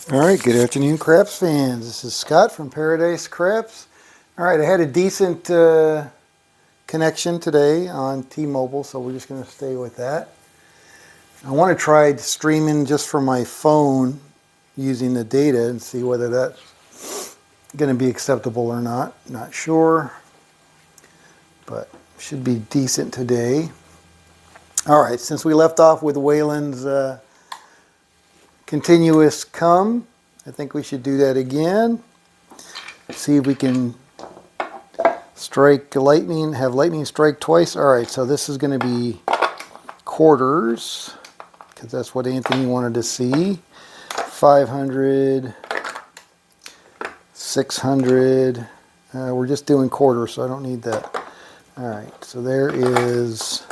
All right, good afternoon, Craps fans. This is Scott from Paradise Craps. All right, I had a decent connection today on T-Mobile, so we're just going to stay with that. I want to try streaming just from my phone using the data and see whether that's going to be acceptable or not. Not sure, but should be decent today. All right, since we left off with Waylon's continuous come, I think we should do that again. See if we can strike lightning, have lightning strike twice. All right, so this is going to be quarters, because that's what Anthony wanted to see. 500, 600. We're just doing quarters, so I don't need that. All right, so there is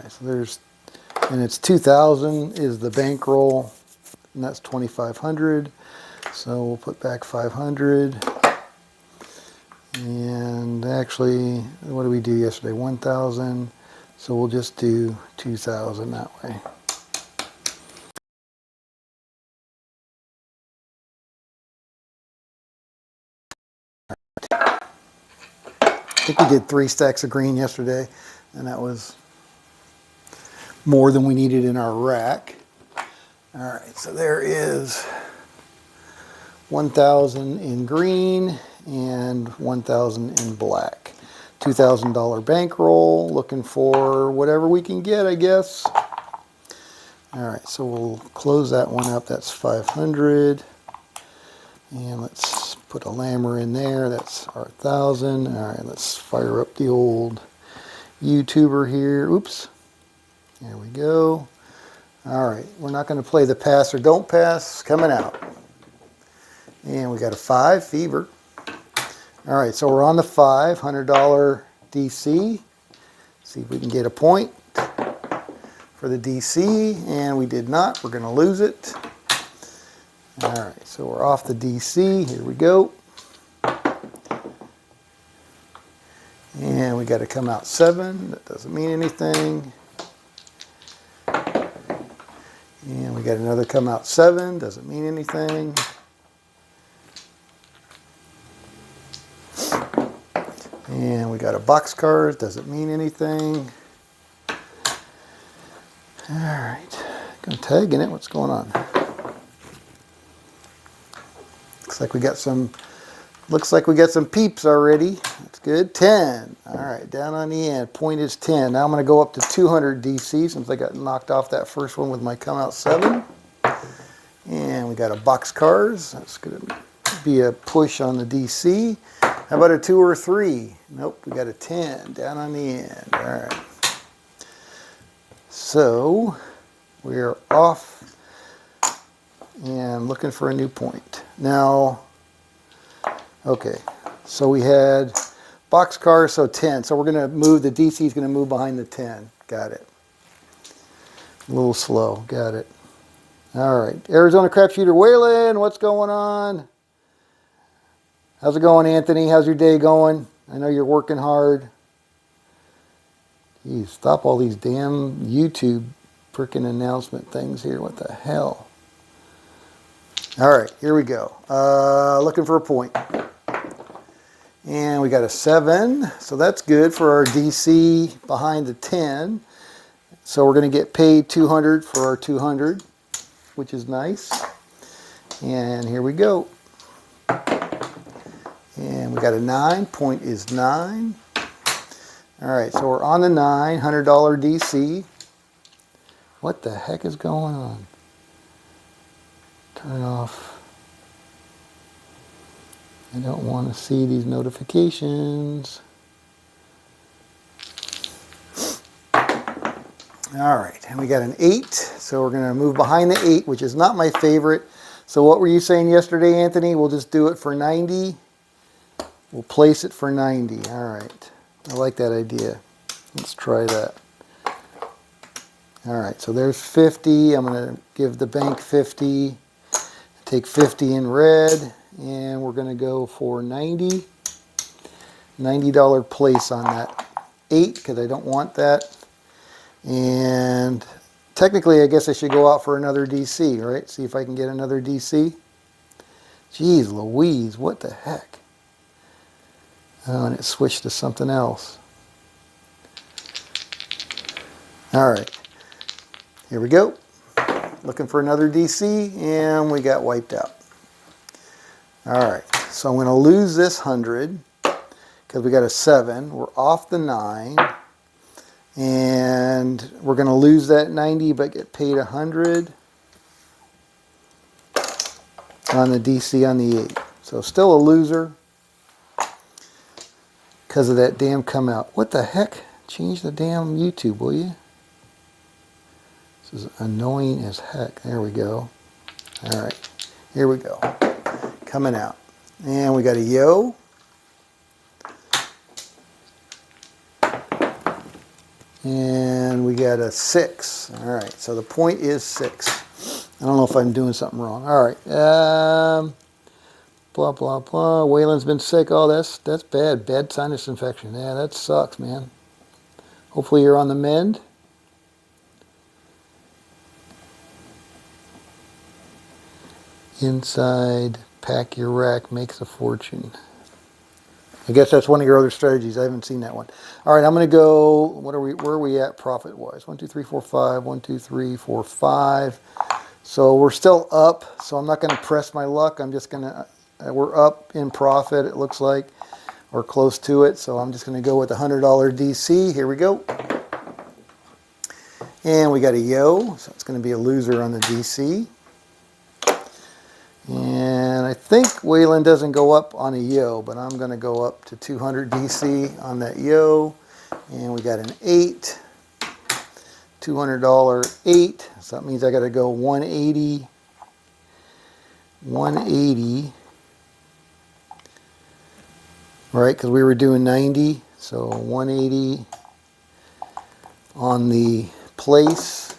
so there's, and it's 2,000 is the bankroll, and that's 2,500. So we'll put back 500. And actually, what did we do yesterday? 1,000. So we'll just do 2,000 that way. I think we did 3 stacks of green yesterday, and that was more than we needed in our rack. All right, so there is 1,000 in green and 1,000 in black. $2,000 bankroll, looking for whatever we can get, I guess. All right, so we'll close that one up. That's 500. And let's put a lammer in there. That's our 1,000. All right, let's fire up the old YouTuber here. Oops. There we go. All right, we're not going to play the pass or don't pass. Coming out. And we got a 5 fever. All right, so we're on the $500 DC. See if we can get a point for the DC, and we did not. We're going to lose it. All right, so we're off the DC. Here we go. And we got to come out 7. That doesn't mean anything. And we got another come out 7. Doesn't mean anything. And we got a box card. Doesn't mean anything. All right, gonna tag in it. What's going on? Looks like we got some. Looks like we got some peeps already. That's good. 10. All right, down on the end. Point is 10. Now I'm gonna go up to 200 DC since I got knocked off that first one with my come out 7. And we got a box cars. That's gonna be a push on the DC. How about a 2 or 3? Nope, we got a 10 down on the end. All right. So we're off and looking for a new point. Now, okay, so we had box car, so 10. So we're going to move, the DC is going to move behind the 10. Got it. A little slow. Got it. All right. Arizona Crap Shooter Waylon, what's going on? How's it going, Anthony? How's your day going? I know you're working hard. Geez, stop all these damn YouTube freaking announcement things here. What the hell? All right, here we go. Looking for a point. And we got a 7. So that's good for our DC behind the 10. So we're going to get paid 200 for our 200, which is nice. And here we go. And we got a 9. Point is 9. All right, so we're on the 9, $100 DC. What the heck is going on? Turn off. I don't want to see these notifications. All right, and we got an 8. So we're going to move behind the 8, which is not my favorite. So what were you saying yesterday, Anthony? We'll just do it for 90. We'll place it for 90. All right. I like that idea. Let's try that. All right, so there's 50. I'm going to give the bank 50. Take 50 in red, and we're going to go for 90. $90 place on that 8 because I don't want that. And technically, I guess I should go out for another DC, right? See if I can get another DC. Jeez Louise, what the heck? Oh, and it switched to something else. All right, here we go. Looking for another DC, and we got wiped out. All right, so I'm going to lose this 100 because we got a 7. We're off the 9, and we're going to lose that 90 but get paid 100 on the DC on the 8. So still a loser because of that damn come out. What the heck? Change the damn YouTube, will you? This is annoying as heck. There we go. All right, here we go. Coming out. And we got a yo. And we got a 6. All right, so the point is 6. I don't know if I'm doing something wrong. All right. Blah, blah, blah. Waylon's been sick. Oh, that's bad. Bad sinus infection. Yeah, that sucks, man. Hopefully you're on the mend. Inside, pack your rack, makes a fortune. I guess that's one of your other strategies. I haven't seen that one. All right, I'm going to go, where are we at profit-wise? 1, 2, 3, 4, 5. 1, 2, 3, 4, 5. So we're still up, so I'm not going to press my luck. I'm just going to, we're up in profit, it looks like, or close to it. So I'm just going to go with a $100 DC. Here we go. And we got a yo, so it's going to be a loser on the DC. And I think Waylon doesn't go up on a yo, but I'm going to go up to 200 DC on that yo. And we got an 8, $200 8. So that means I got to go 180, 180. Right, because we were doing 90. So 180 on the place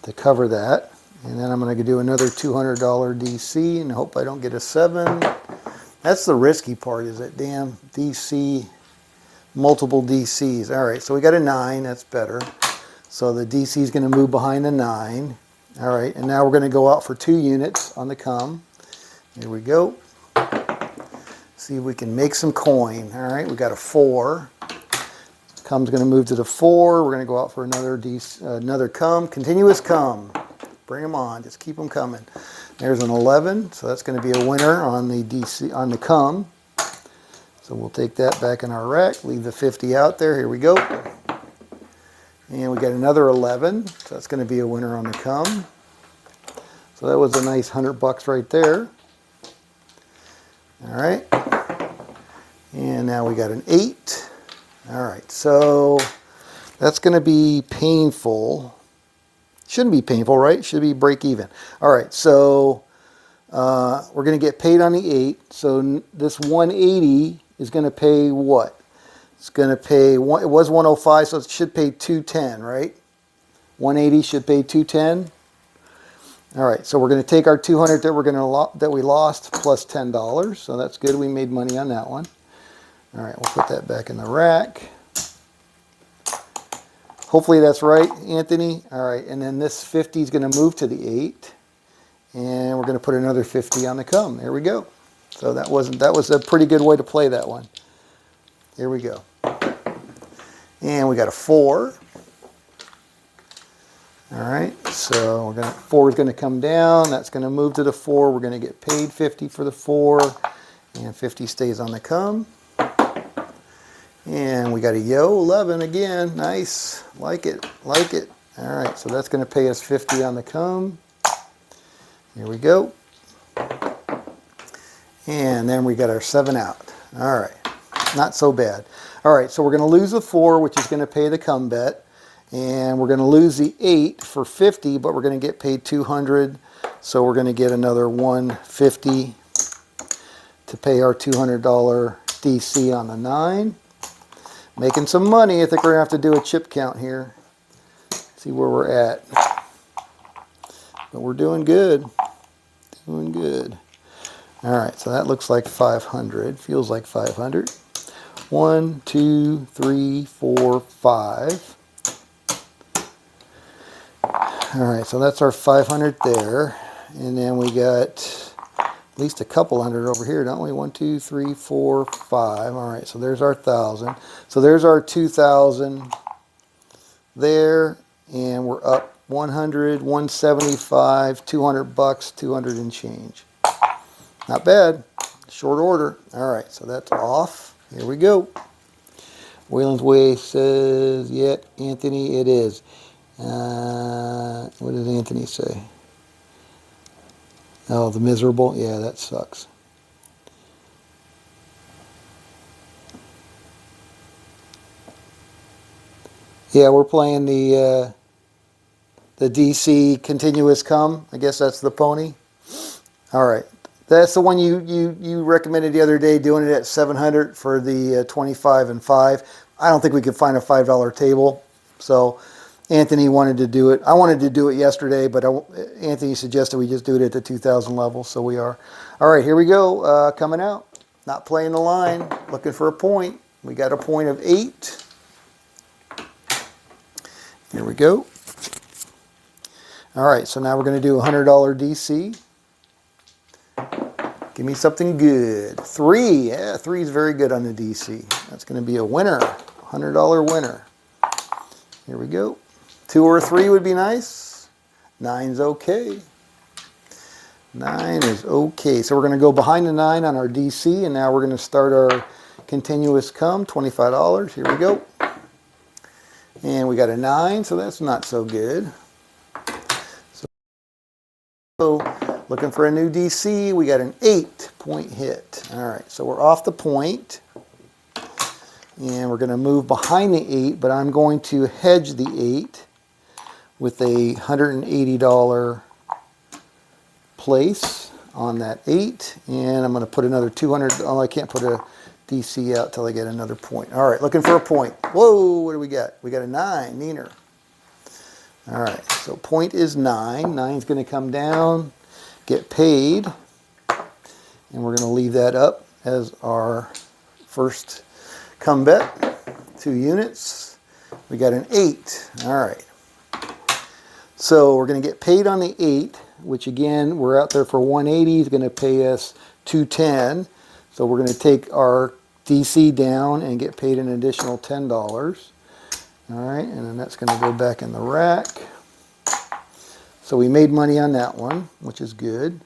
to cover that. And then I'm going to do another $200 DC and hope I don't get a 7. That's the risky part, is that damn DC, multiple DCs. All right, so we got a 9. That's better. So the DC is going to move behind the 9. All right, and now we're going to go out for 2 units on the come. Here we go. See if we can make some coin. All right, we got a 4. Come's going to move to the 4. We're going to go out for another come. Continuous come. Bring them on. Just keep them coming. There's an 11, so that's going to be a winner on the DC on the come. So we'll take that back in our rack. Leave the 50 out there. Here we go. And we got another 11, so that's going to be a winner on the come. So that was a nice $100 right there. All right. And now we got an 8. All right, so that's going to be painful. Shouldn't be painful, right? Should be break even. All right, so we're going to get paid on the 8. So this 180 is going to pay what? It's going to pay, it was 105, so it should pay 210, right? 180 should pay 210. All right, so we're going to take our 200 that we lost plus $10. So that's good. We made money on that one. All right, we'll put that back in the rack. Hopefully that's right, Anthony. All right, and then this 50 is going to move to the 8, and we're going to put another 50 on the come. There we go. So that was a pretty good way to play that one. Here we go. And we got a 4. All right, so 4 is going to come down. That's going to move to the 4. We're going to get paid 50 for the 4, and 50 stays on the come. And we got a yo 11 again. Nice. Like it. Like it. All right, so that's going to pay us 50 on the come. Here we go. And then we got our 7 out. All right. Not so bad. All right, so we're going to lose the 4, which is going to pay the come bet. And we're going to lose the 8 for 50, but we're going to get paid 200. So we're going to get another 150 to pay our $200 DC on the 9. Making some money. I think we're going to have to do a chip count here. See where we're at. But we're doing good. Doing good. All right, so that looks like 500. Feels like 500. 1, 2, 3, 4, 5. All right, so that's our 500 there. And then we got at least a couple hundred over here, don't we? 1, 2, 3, 4, 5. All right, so there's our 1,000. So there's our 2,000 there, and we're up 100, 175, 200 bucks, 200 and change. Not bad. Short order. All right, so that's off. Here we go. Wayland's Way says, yeah, Anthony, it is. What did Anthony say? Oh, the miserable? Yeah, that sucks. Yeah, we're playing the DC Continuous Come. I guess that's the pony. All right. That's the one you recommended the other day, doing it at 700 for the 25 and 5. I don't think we could find a $5 table. So Anthony wanted to do it. I wanted to do it yesterday, but Anthony suggested we just do it at the 2,000 level, so we are. All right, here we go. Coming out. Not playing the line. Looking for a point. We got a point of 8. Here we go. All right, so now we're going to do a $100 DC. Give me something good. 3. Yeah, 3 is very good on the DC. That's going to be a winner. $100 winner. Here we go. 2 or 3 would be nice. 9's okay. 9 is okay. So we're going to go behind the 9 on our DC, and now we're going to start our continuous come, $25. Here we go. And we got a 9, so that's not so good. So looking for a new DC, we got an 8-point hit. All right, so we're off the point. And we're going to move behind the 8, but I'm going to hedge the 8 with a $180 place on that 8. And I'm going to put another 200. Oh, I can't put a DC out till I get another point. All right, looking for a point. Whoa, what do we got? We got a 9, Neener. All right, so point is 9. 9's going to come down, get paid, and we're going to leave that up as our first come bet. 2 units. We got an 8. All right. So we're going to get paid on the 8, which again, we're out there for 180. He's going to pay us 210. So we're going to take our DC down and get paid an additional $10. All right, and then that's going to go back in the rack. So we made money on that one, which is good.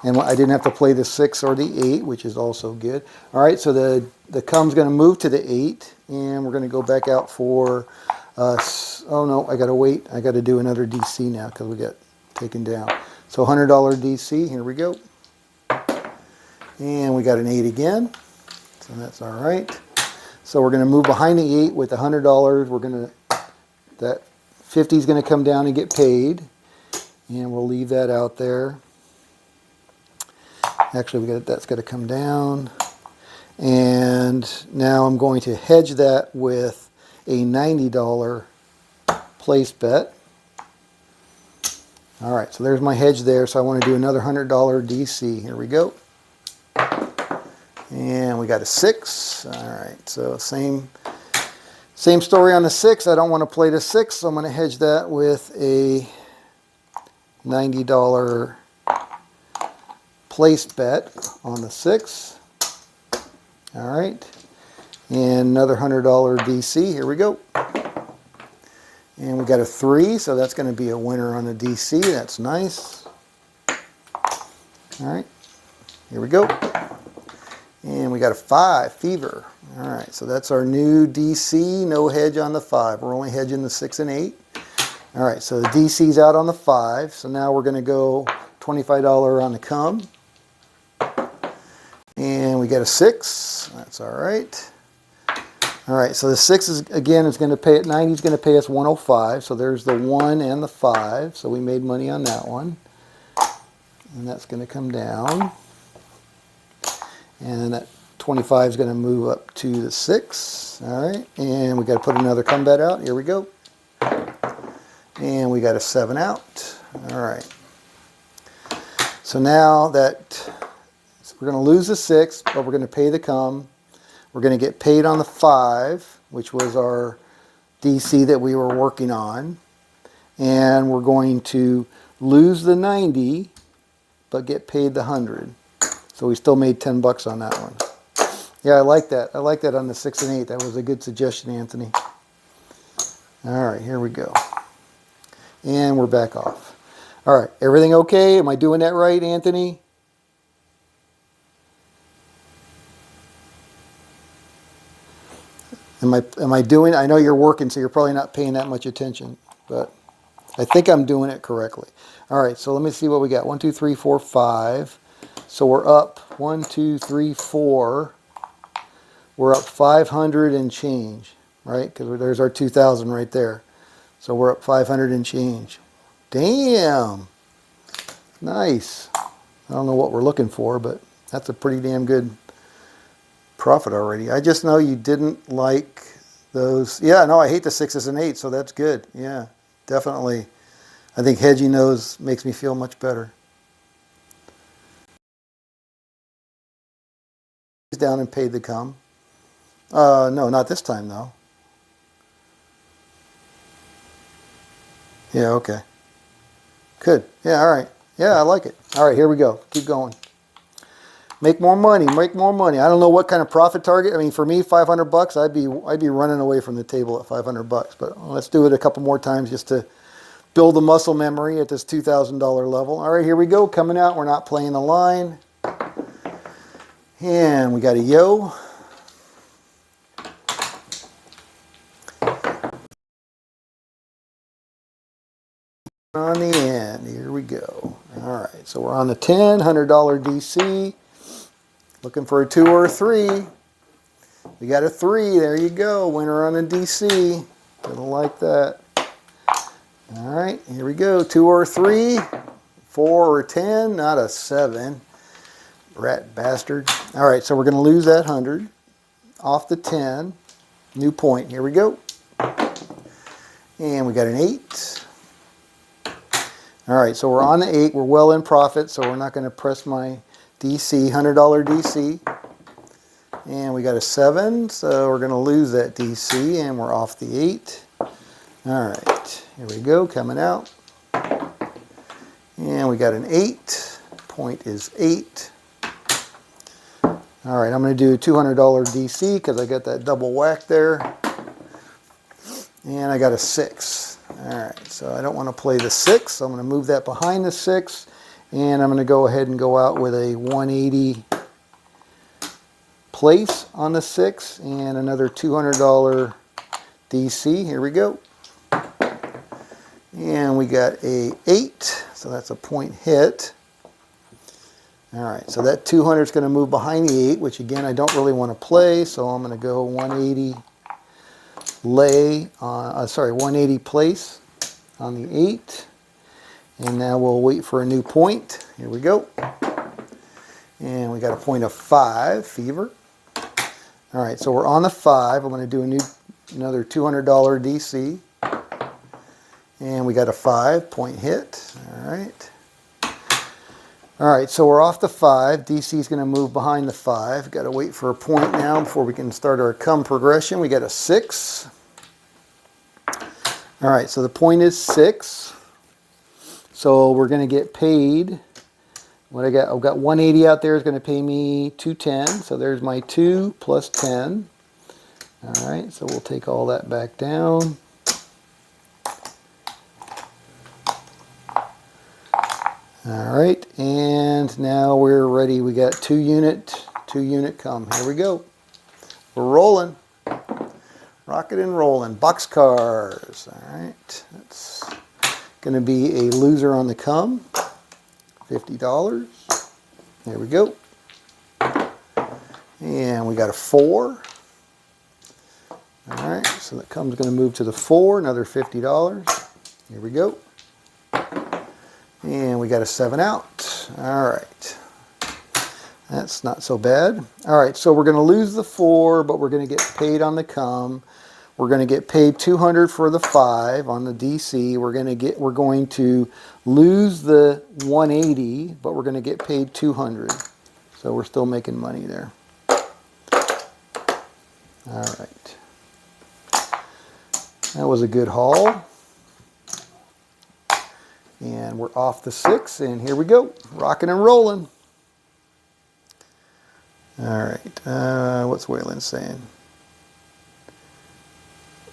And I didn't have to play the 6 or the 8, which is also good. All right, so the come's going to move to the 8, and we're going to go back out for, oh no, I got to wait. I got to do another DC now because we got taken down. So $100 DC, here we go. And we got an 8 again, so that's all right. So we're going to move behind the 8 with $100. We're going to, that 50 is going to come down and get paid, and we'll leave that out there. Actually, that's got to come down. And now I'm going to hedge that with a $90 place bet. All right, so there's my hedge there. So I want to do another $100 DC. Here we go. And we got a 6. All right, so same story on the 6. I don't want to play the 6, so I'm going to hedge that with a $90 place bet on the 6. All right, and another $100 DC. Here we go. And we got a 3, so that's going to be a winner on the DC. That's nice. All right, here we go. And we got a 5, Fever. All right, so that's our new DC, no hedge on the 5. We're only hedging the 6 and 8. All right, so the DC's out on the 5. So now we're going to go $25 on the come. And we got a 6. That's all right. All right, so the 6 is, again, is going to pay at 90. He's going to pay us 105. So there's the 1 and the 5. So we made money on that one. And that's going to come down. And then that 25 is going to move up to the 6. All right, and we got to put another come bet out. Here we go. And we got a 7 out. All right. So now that we're going to lose the 6, but we're going to pay the come. We're going to get paid on the 5, which was our DC that we were working on. And we're going to lose the 90, but get paid the 100. So we still made 10 bucks on that one. Yeah, I like that. I like that on the 6 and 8. That was a good suggestion, Anthony. All right, here we go. And we're back off. All right, everything okay? Am I doing that right, Anthony? Am I doing, I know you're working, so you're probably not paying that much attention, but I think I'm doing it correctly. All right, so let me see what we got. 1, 2, 3, 4, 5. So we're up 1, 2, 3, 4. We're up 500 and change, right? Because there's our 2,000 right there. So we're up 500 and change. Damn. Nice. I don't know what we're looking for, but that's a pretty damn good profit already. I just know you didn't like those. Yeah, no, I hate the 6s and 8s, so that's good. Yeah, definitely. I think hedging those makes me feel much better. He's down and paid the come. No, not this time though. Yeah, okay. Good. Yeah, all right. Yeah, I like it. All right, here we go. Keep going. Make more money. Make more money. I don't know what kind of profit target. I mean, for me, 500 bucks. I'd be running away from the table at 500 bucks. But let's do it a couple more times just to build the muscle memory at this $2,000 level. All right, here we go. Coming out. We're not playing the line. And we got a yo. On the end. Here we go. All right, so we're on the 10, $100 DC. Looking for a 2 or a 3. We got a 3. There you go. Winner on a DC. Gonna like that. All right, here we go. 2 or a 3. 4 or a 10. Not a 7. Rat bastard. All right, so we're going to lose that 100 off the 10. New point. Here we go. And we got an 8. All right, so we're on the 8. We're well in profit, so we're not going to press my DC, $100 DC. And we got a 7, so we're going to lose that DC, and we're off the 8. All right, here we go, coming out. And we got an 8. Point is 8. All right, I'm going to do a $200 DC because I got that double whack there. And I got a 6. All right, so I don't want to play the 6, so I'm going to move that behind the 6. And I'm going to go ahead and go out with a 180 place on the 6 and another $200 DC. Here we go. And we got a 8, so that's a point hit. All right, so that 200 is going to move behind the 8, which again I don't really want to play, so I'm going to go 180 lay on, 180 place on the 8. And now we'll wait for a new point. Here we go. And we got a point of 5, fever. All right, so we're on the 5. I'm going to do another $200 DC. And we got a 5 point hit. All right. All right, so we're off the 5. DC is going to move behind the 5. Got to wait for a point now before we can start our come progression. We got a 6. All right, so the point is 6. So we're going to get paid. What I got? I've got 180 out there is going to pay me 210. So there's my 2 plus 10. All right, so we'll take all that back down. All right, and now we're ready. We got 2 unit come. Here we go. We're rolling. Rocking and rolling. Boxcars. All right, that's going to be a loser on the come. $50. There we go. And we got a 4. All right, so that come's going to move to the 4, another $50. Here we go. And we got a 7 out. All right. That's not so bad. All right, so we're going to lose the 4, but we're going to get paid on the come. We're going to get paid 200 for the 5 on the DC. We're going to lose the 180, but we're going to get paid 200. So we're still making money there. All right. That was a good haul. And we're off the 6, and here we go. Rocking and rolling. All right. What's Waylon saying?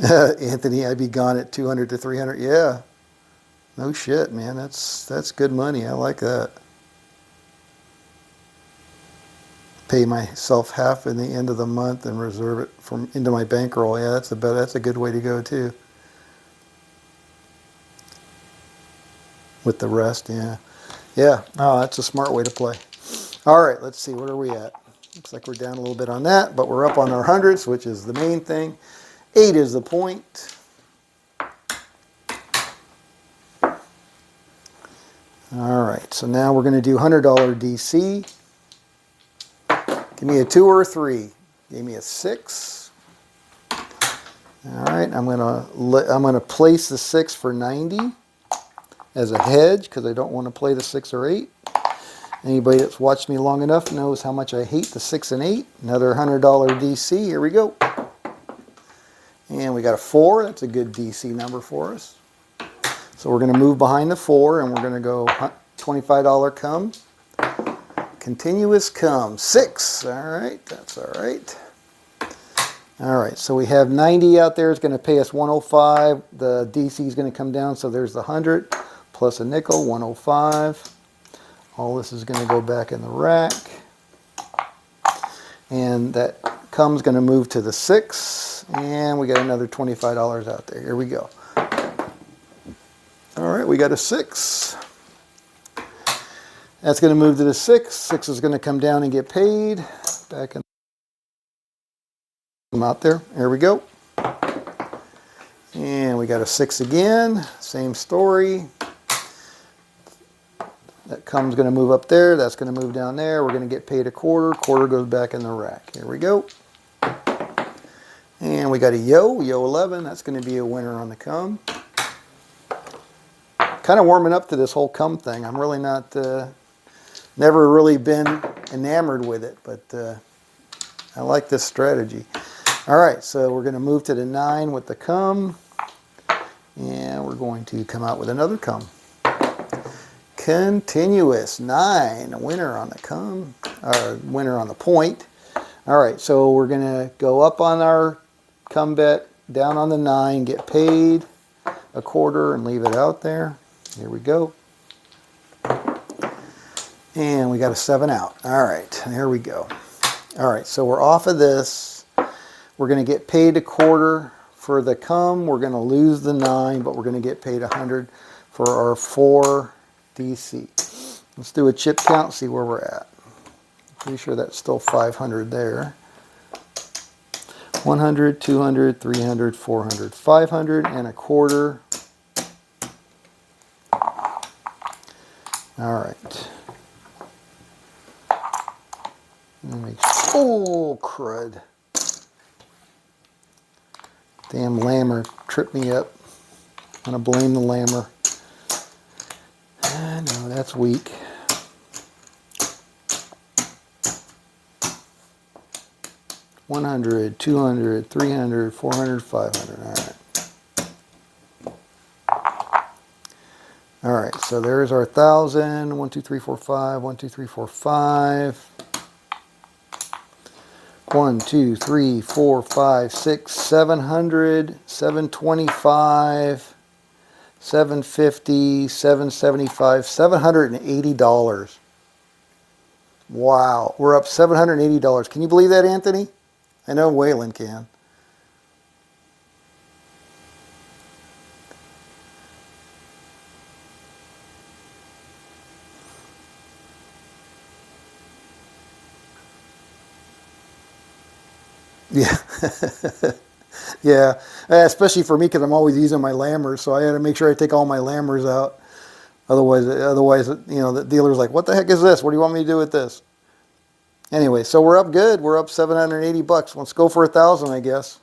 Anthony, I'd be gone at 200 to 300. Yeah. No shit, man. That's good money. I like that. Pay myself half in the end of the month and reserve it into my bankroll. Yeah, that's a good way to go too. With the rest, yeah. Yeah, oh, that's a smart way to play. All right, let's see, where are we at? Looks like we're down a little bit on that, but we're up on our hundreds, which is the main thing. 8 is the point. All right, so now we're going to do $100 DC. Give me a 2 or a 3. Give me a 6. All right, I'm gonna place the 6 for 90 as a hedge because I don't want to play the 6 or 8. Anybody that's watched me long enough knows how much I hate the 6 and 8. Another $100 DC. Here we go. And we got a 4. That's a good DC number for us. So we're going to move behind the 4 and we're going to go $25 come. Continuous come. 6. All right. That's all right. All right. So we have 90 out there. It's going to pay us 105. The DC is going to come down. So there's the 100 plus a nickel, 105. All this is going to go back in the rack. And that come's going to move to the 6. And we got another $25 out there. Here we go. All right, we got a 6. That's going to move to the 6. 6 is going to come down and get paid. Back in. Come out there. There we go. And we got a 6 again. Same story. That come's going to move up there. That's going to move down there. We're going to get paid a quarter. Quarter goes back in the rack. Here we go. And we got a yo 11. That's going to be a winner on the come. Kind of warming up to this whole come thing. I'm really not, never really been enamored with it, but I like this strategy. All right, so we're going to move to the 9 with the come. And we're going to come out with another come. Continuous 9, a winner on the come, or winner on the point. All right, so we're going to go up on our come bet, down on the 9, get paid a quarter and leave it out there. Here we go. And we got a 7 out. All right, there we go. All right, so we're off of this. We're going to get paid a quarter for the come. We're going to lose the 9, but we're going to get paid 100 for our 4 DC. Let's do a chip count, see where we're at. Pretty sure that's still 500 there. 100, 200, 300, 400, 500, and a quarter. All right. Oh, crud. Damn lammer tripped me up. I'm going to blame the lammer. No, that's weak. $100, $200, $300, $400, $500. All right, so there's our 1,000. 1, 2, 3, 4, 5. 1, 2, 3, 4, 5. 1, 2, 3, 4, 5, 6, 700, 725. 750, 775, $780. Wow, we're up $780. Can you believe that, Anthony? I know Waylon can. Yeah. Yeah, especially for me because I'm always using my lammers, so I had to make sure I take all my lammers out. Otherwise, you know, the dealer's like, "What the heck is this? What do you want me to do with this?" Anyway, so we're up good. We're up $780. Let's go for 1,000, I guess.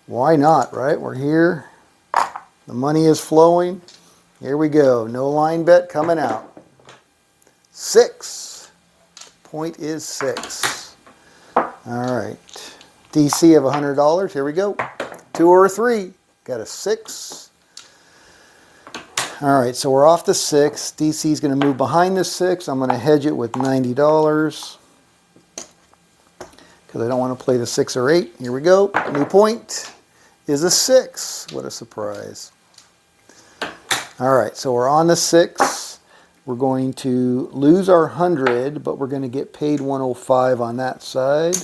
Why not, right? We're here. The money is flowing. Here we go. No line bet coming out. 6. Point is 6. All right. DC of $100. Here we go. 2 or 3. Got a 6. All right, so we're off the 6. DC is going to move behind the 6. I'm going to hedge it with $90 because I don't want to play the 6 or 8. Here we go. New point is a 6. What a surprise. All right, so we're on the 6. We're going to lose our 100, but we're going to get paid 105 on that side.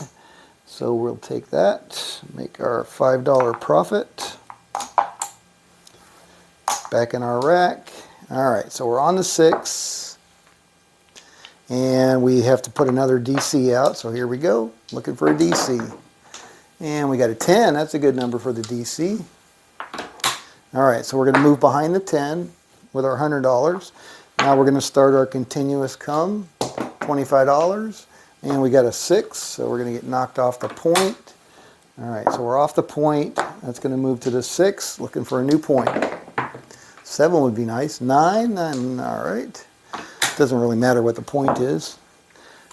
So we'll take that, make our $5 profit. Back in our rack. All right, so we're on the 6. And we have to put another DC out. So here we go, looking for a DC. And we got a 10. That's a good number for the DC. All right, so we're going to move behind the 10 with our $100. Now we're going to start our continuous come, $25. And we got a 6, so we're going to get knocked off the point. All right, so we're off the point. That's going to move to the 6, looking for a new point. 7 would be nice. 9, all right. Doesn't really matter what the point is.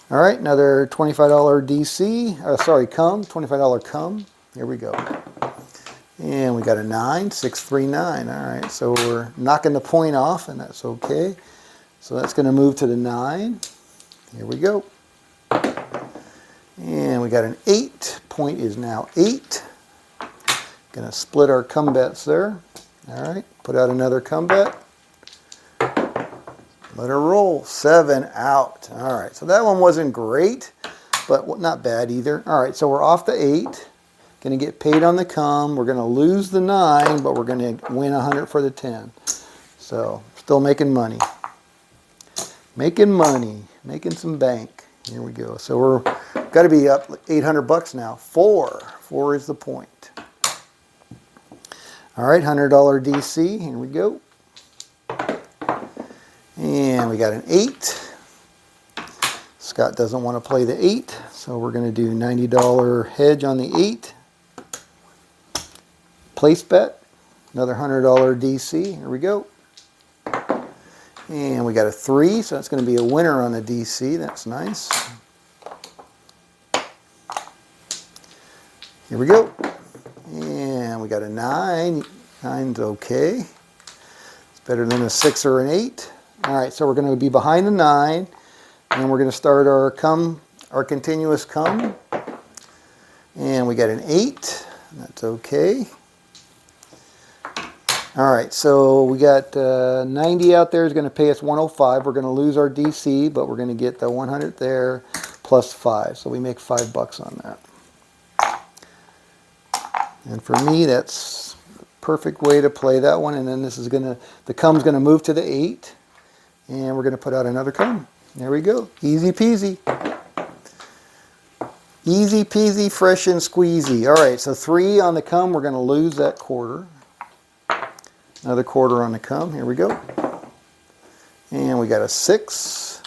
All right, another $25 DC, sorry, come, $25 come. Here we go. And we got a 9, 6, 3, 9. All right, so we're knocking the point off, and that's okay. So that's going to move to the 9. Here we go. And we got an 8. Point is now 8. Going to split our come bets there. All right, put out another come bet. Let her roll. 7 out. All right, so that one wasn't great, but not bad either. All right, so we're off the 8. Going to get paid on the come. We're going to lose the 9, but we're going to win 100 for the 10. So still making money. Making money. Making some bank. Here we go. So we're got to be up $800 now. 4. 4 is the point. All right, $100 DC. Here we go. And we got an 8. Scott doesn't want to play the 8, so we're going to do $90 hedge on the 8. Place bet. Another $100 DC. Here we go. And we got a 3, so that's going to be a winner on the DC. That's nice. Here we go. And we got a 9. 9's okay. It's better than a 6 or an 8. All right, so we're going to be behind the 9, and we're going to start our come, our continuous come. And we got an 8. That's okay. All right, so we got 90 out there is going to pay us 105. We're going to lose our DC, but we're going to get the 100 there plus 5. So we make $5 on that. And for me, that's the perfect way to play that one. And then this is going to, the come's going to move to the 8. And we're going to put out another come. There we go. Easy peasy. Easy peasy, fresh and squeezy. All right, so 3 on the come. We're going to lose that quarter. Another quarter on the come. Here we go. And we got a 6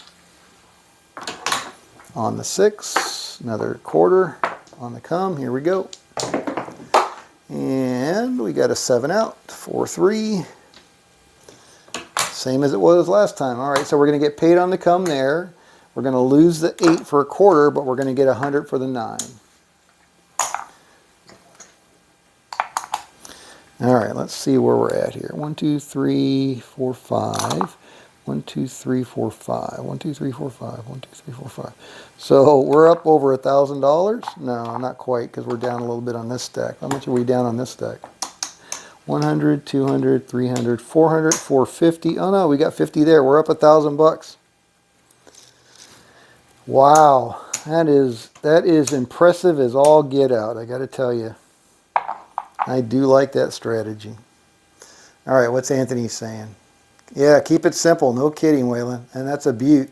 on the 6. Another quarter on the come. Here we go. And we got a 7 out. 4, 3. Same as it was last time. All right, so we're going to get paid on the come there. We're going to lose the 8 for a quarter, but we're going to get 100 for the 9. All right, let's see where we're at here. 1, 2, 3, 4, 5. 1, 2, 3, 4, 5. 1, 2, 3, 4, 5. 1, 2, 3, 4, 5. So we're up over $1,000. No, not quite, because we're down a little bit on this stack. How much are we down on this stack? 100, 200, 300, 400, 450. Oh no, we got 50 there. We're up $1,000. Wow, that is impressive as all get out. I got to tell you. I do like that strategy. All right, what's Anthony saying? Yeah, keep it simple. No kidding, Waylon. And that's a beaut.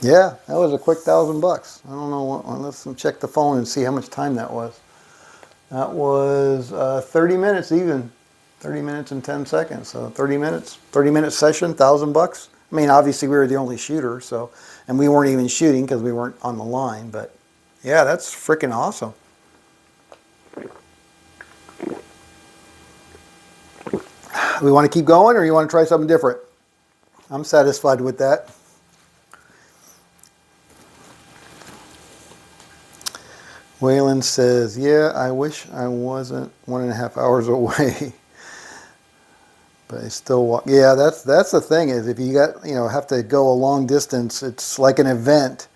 Yeah, that was a quick $1,000. I don't know. Let's check the phone and see how much time that was. That was 30 minutes even. 30 minutes and 10 seconds. So 30 minutes, 30-minute session, $1,000. I mean, obviously we were the only shooter, so, and we weren't even shooting because we weren't on the line. But yeah, that's freaking awesome. We want to keep going, or you want to try something different? I'm satisfied with that. Waylon says, yeah, I wish I wasn't 1.5 hours away. But I still walk. Yeah, that's the thing is if you got, have to go a long distance, it's like an event.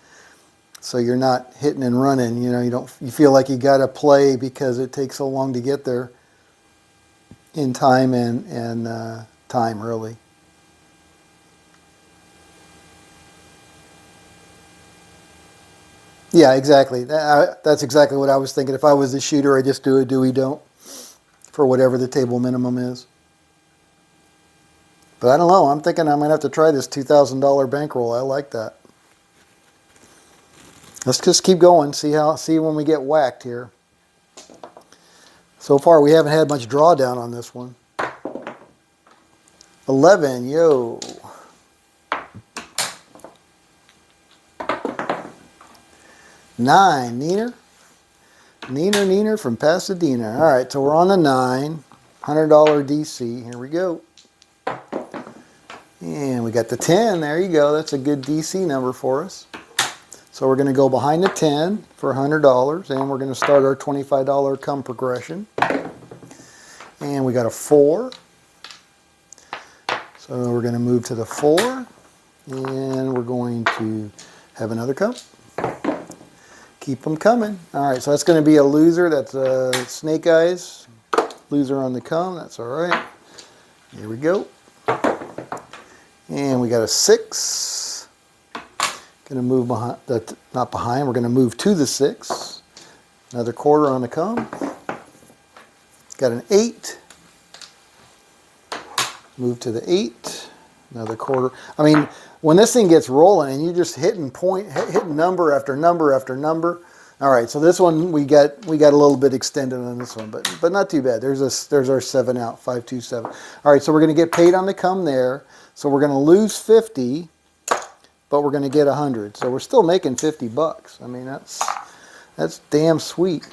So you're not hitting and running, you feel like you got to play because it takes so long to get there in time and time really. Yeah, exactly. That's exactly what I was thinking. If I was the shooter, I just do a do-we-don't for whatever the table minimum is. But I don't know. I'm thinking I'm going to have to try this $2,000 bankroll. I like that. Let's just keep going. See when we get whacked here. So far, we haven't had much drawdown on this one. 11, yo. 9, Neener. Neener from Pasadena. All right, so we're on the 9. $100 DC. Here we go. And we got the 10. There you go. That's a good DC number for us. So we're going to go behind the 10 for $100, and we're going to start our $25 come progression. And we got a 4. So we're going to move to the 4, and we're going to have another come. Keep them coming. All right, so that's going to be a loser. That's a Snake Eyes. Loser on the come. That's all right. Here we go. And we got a 6. Going to move behind, not behind, we're going to move to the 6. Another quarter on the come. Got an 8. Move to the 8. Another quarter. I mean, when this thing gets rolling and you're just hitting number after number after number. All right, so this one we got a little bit extended on this one, but not too bad. There's our 7 out, 527. All right, so we're going to get paid on the come there. So we're going to lose 50, but we're going to get 100. So we're still making 50 bucks. I mean, that's damn sweet.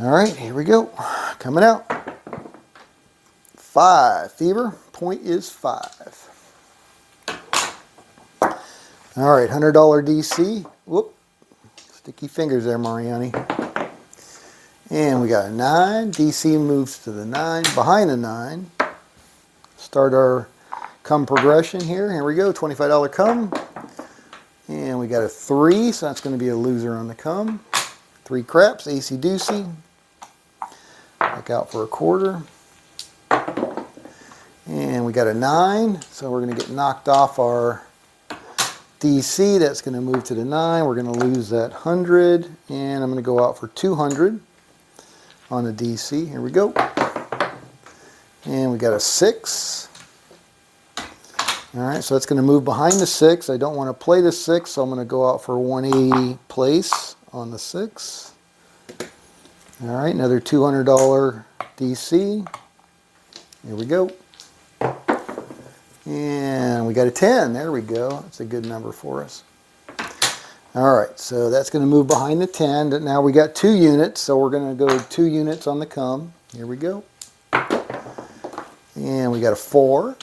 All right, here we go. Coming out. 5. Fever. Point is 5. All right, $100 DC. Whoop. Sticky fingers there, Mariani. And we got a 9. DC moves to the 9. Behind the 9. Start our come progression here. Here we go. $25 come. And we got a 3, so that's going to be a loser on the come. 3 craps. AC Doocy. Look out for a quarter. And we got a 9, so we're going to get knocked off our DC. That's going to move to the 9. We're going to lose that 100, and I'm going to go out for 200 on the DC. Here we go. And we got a 6. All right, so that's going to move behind the 6. I don't want to play the 6, so I'm going to go out for 180 place on the 6. All right, another $200 DC. Here we go. And we got a 10. There we go. That's a good number for us. All right, so that's going to move behind the 10. Now we got 2 units, so we're going to go 2 units on the come. Here we go. And we got a 4.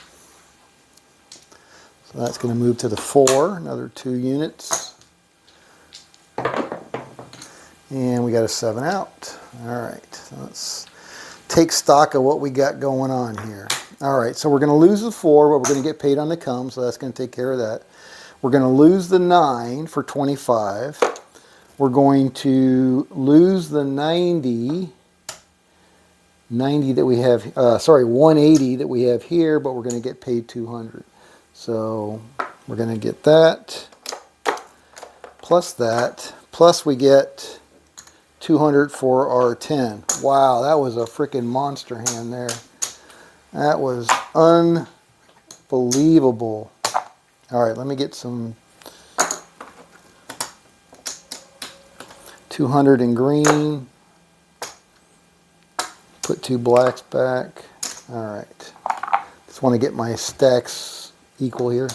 So that's going to move to the 4. Another 2 units. And we got a 7 out. All right, so let's take stock of what we got going on here. All right, so we're going to lose the 4, but we're going to get paid on the come, so that's going to take care of that. We're going to lose the 9 for 25. We're going to lose the 90 that we have, 180 that we have here, but we're going to get paid 200. So we're going to get that, plus we get 200 for our 10. Wow, that was a freaking monster hand there. That was unbelievable. All right, let me get some 200 in green. Put 2 blacks back. All right. Just want to get my stacks equal here.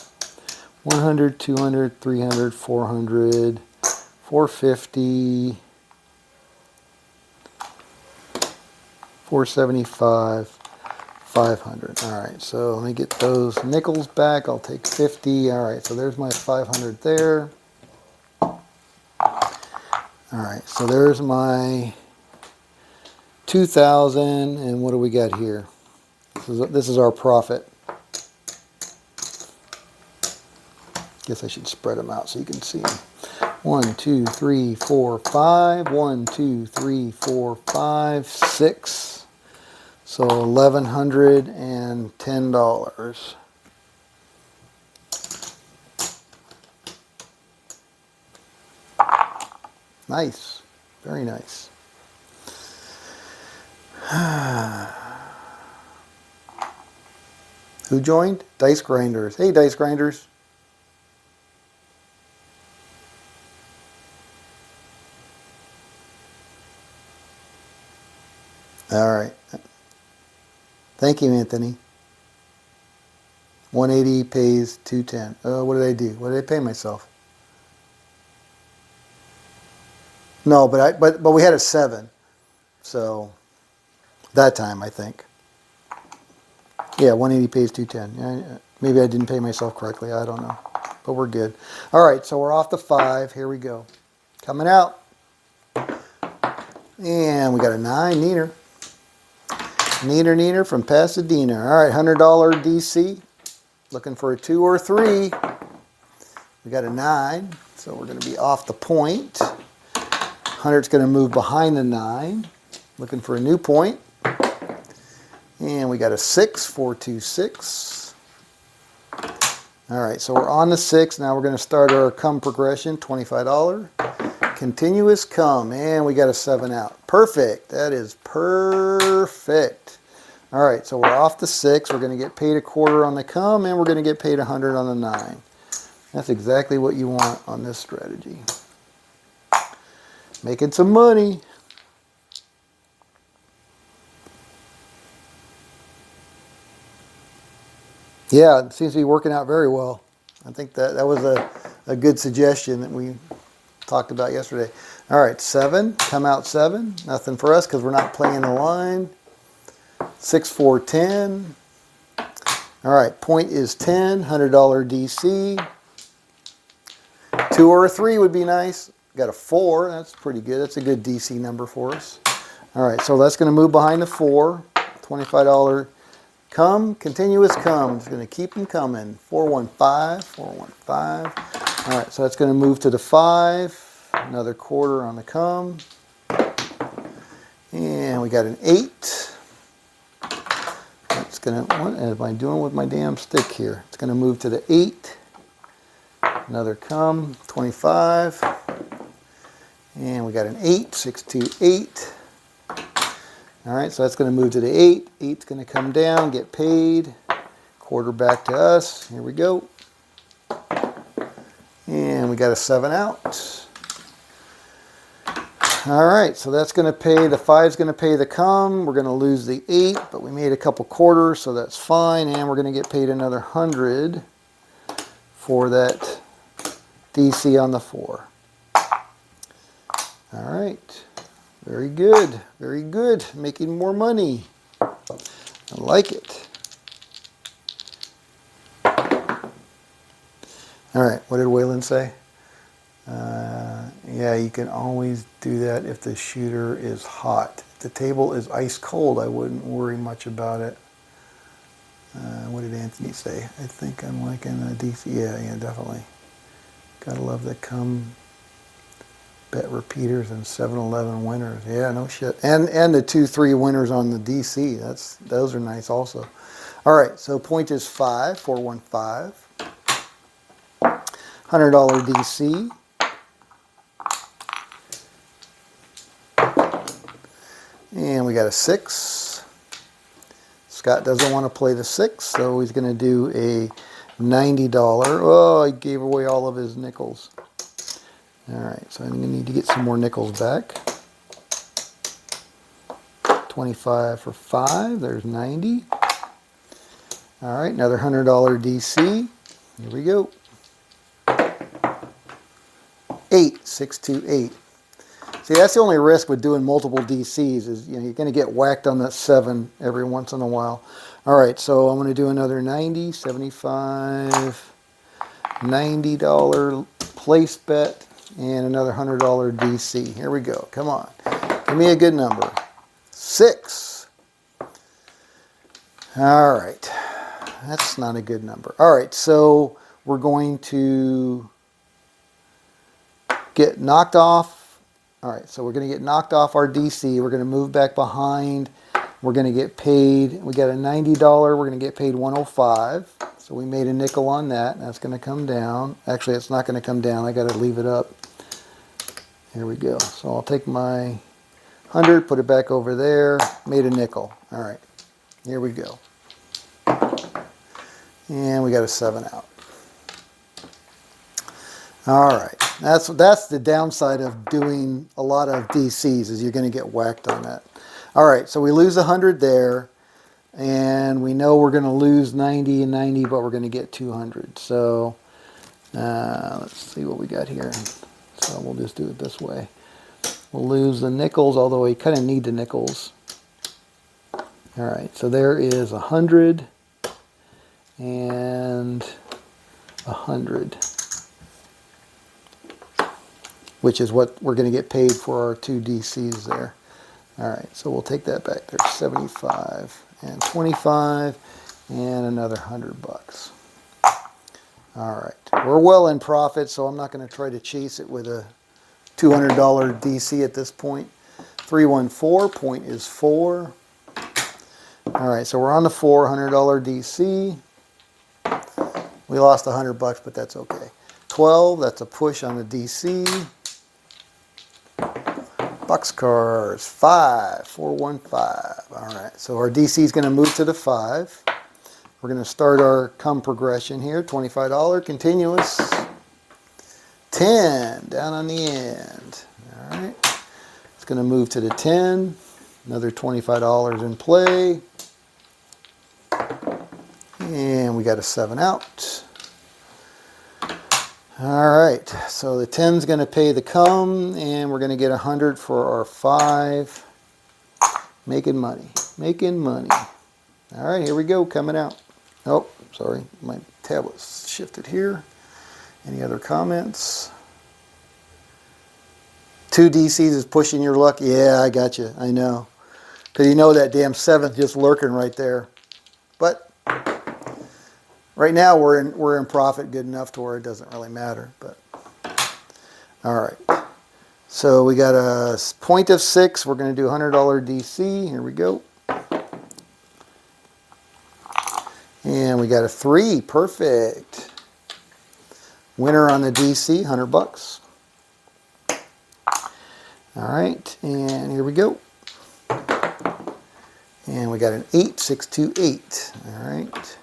100, 200, 300, 400, 450. 475, 500. All right, so let me get those nickels back. I'll take 50. All right, so there's my 500 there. All right, so there's my 2,000, and what do we got here? This is our profit. Guess I should spread them out so you can see them. 1, 2, 3, 4, 5. 1, 2, 3, 4, 5, 6. So $1,110. Nice, very nice. Who joined? Dice Grinders. Hey, Dice Grinders. All right. Thank you, Anthony. 180 pays 210. What did I do? What did I pay myself? No, but we had a 7. So that time, I think. Yeah, 180 pays 210. Yeah, maybe I didn't pay myself correctly. I don't know. But we're good. All right, so we're off the 5. Here we go. Coming out. And we got a 9. Neener. Neener from Pasadena. All right, $100 DC. Looking for a 2 or 3. We got a 9. So we're going to be off the point. 100's going to move behind the 9. Looking for a new point. And we got a 6, 426. All right, so we're on the 6. Now we're going to start our come progression, $25. Continuous come, and we got a 7 out. Perfect. That is perfect. All right, so we're off the 6. We're going to get paid a quarter on the come, and we're going to get paid 100 on the 9. That's exactly what you want on this strategy. Making some money. Yeah, it seems to be working out very well. I think that was a good suggestion that we talked about yesterday. All right, 7, come out 7. Nothing for us because we're not playing the line. 6, 4, 10. All right, point is 10, $100 DC. 2 or a 3 would be nice. Got a 4, that's pretty good. That's a good DC number for us. All right, so that's going to move behind the 4. $25 come, continuous come. It's going to keep them coming. 415, 415. All right, so that's going to move to the 5. Another quarter on the come. And we got an 8. That's going to, what am I doing with my damn stick here? It's going to move to the 8. Another come, 25. And we got an 8, 628. All right, so that's going to move to the 8. 8's going to come down, get paid. Quarter back to us. Here we go. And we got a 7 out. All right, so that's going to pay, the 5's going to pay the come. We're going to lose the 8, but we made a couple quarters, so that's fine. And we're going to get paid another 100 for that DC on the 4. All right. Very good. Very good. Making more money. I like it. All right. What did Waylon say? Yeah, you can always do that if the shooter is hot. If the table is ice cold, I wouldn't worry much about it. What did Anthony say? I think I'm liking the DC. Yeah, definitely. Gotta love the come bet repeaters and 7-11 winners. Yeah, no shit. And the 2-3 winners on the DC. Those are nice also. All right, so point is 5, 415. $100 DC. And we got a 6. Scott doesn't want to play the 6, so he's going to do a $90. Oh, he gave away all of his nickels. All right, so I'm going to need to get some more nickels back. 25 for 5. There's 90. All right, another $100 DC. Here we go. 8, 628. See, that's the only risk with doing multiple DCs is, you know, you're going to get whacked on that 7 every once in a while. All right, so I'm going to do another 90, 75, $90 place bet, and another $100 DC. Here we go. Come on. Give me a good number. 6. All right. That's not a good number. All right, so we're going to get knocked off. All right, so we're going to get knocked off our DC. We're going to move back behind. We're going to get paid. We got a $90. We're going to get paid 105. So we made a nickel on that. That's going to come down. Actually, it's not going to come down. I got to leave it up. Here we go. So I'll take my 100, put it back over there. Made a nickel. All right, here we go. And we got a 7 out. All right, that's the downside of doing a lot of DCs is you're going to get whacked on that. All right, so we lose 100 there, and we know we're going to lose 90 and 90, but we're going to get 200. So let's see what we got here. So we'll just do it this way. We'll lose the nickels, although we kind of need the nickels. All right, so there is 100 and 100. Which is what we're going to get paid for our 2 DCs there. All right, so we'll take that back. There's 75 and 25 and another $100. All right, we're well in profit, so I'm not going to try to chase it with a $200 DC at this point. 314, point is 4. All right, so we're on the $400 DC. We lost $100, but that's okay. 12, that's a push on the DC. Boxcars, 5, 415. All right, so our DC is going to move to the 5. We're going to start our come progression here. $25, continuous. 10, down on the end. All right, it's going to move to the 10. Another $25 in play. And we got a 7 out. All right, so the 10's going to pay the come, and we're going to get 100 for our 5. Making money, making money. All right, here we go, coming out. Oh, sorry, my tablet's shifted here. Any other comments? 2 DCs is pushing your luck. Yeah, I got you, I know. Because you know that damn 7th just lurking right there. But right now we're in profit good enough to where it doesn't really matter. But all right, so we got a point of 6. We're going to do $100 DC. Here we go, and we got a 3. Perfect. Winner on the DC, $100. All right, and here we go. And we got an 8, 6, 2, 8. All right.